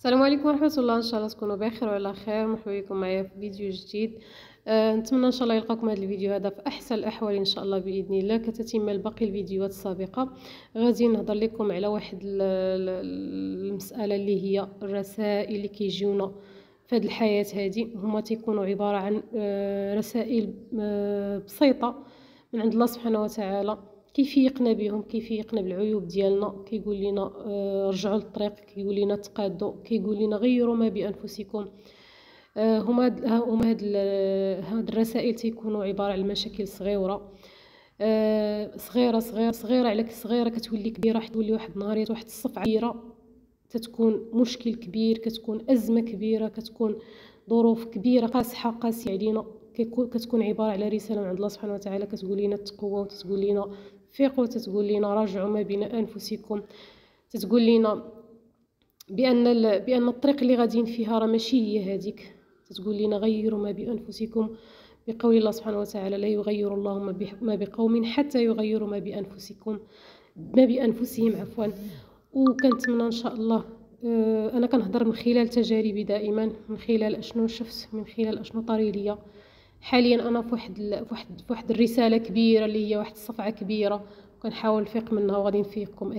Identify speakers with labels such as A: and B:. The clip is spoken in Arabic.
A: السلام عليكم ورحمه الله. ان شاء الله تكونوا بخير وعلى خير. مرحبا بكم معايا في فيديو جديد. نتمنى ان شاء الله يلقاكم هذا الفيديو هذا في احسن الاحوال ان شاء الله باذن الله كتتم باقي الفيديوهات السابقه. غادي نهضر لكم على واحد المساله اللي هي الرسائل اللي كيجيونا في هذه الحياه هذه. هما تيكونوا عباره عن رسائل بسيطه من عند الله سبحانه وتعالى، كيفيقنا بهم، كيفيقنا بالعيوب ديالنا، كيقول لنا رجعوا للطريق، كيقول لنا تقادوا، كيقول لنا غيروا ما بانفسكم. هاد الرسائل تيكونوا عباره عن مشاكل صغيره، صغيره على صغيره كتولي كبيره، حتى تولي واحد النهار واحد الصفعه كبيره، تتكون مشكل كبير، كتكون ازمه كبيره، كتكون ظروف كبيره قاسيه علينا. كتكون عباره على رساله من عند الله سبحانه وتعالى كتقول لنا تقوى، وتتقول لنا فيقوا، وتتقول لنا راجعوا ما بين انفسكم، تتقول لنا بان الطريق اللي غاديين فيها راه ماشي هي هذيك، تتقول لنا غيروا ما بانفسكم، بقول الله سبحانه وتعالى لا يغير الله ما بقوم حتى يغيروا ما بانفسهم عفوا. وكنتمنى ان شاء الله، انا كنهضر من خلال تجاربي دائما، من خلال اشنو شفت، من خلال اشنو طري ليا حاليا. انا في واحد الرساله كبيره اللي هي واحد الصفعه كبيره، وكنحاول نفيق منها وغادي نفيقكم.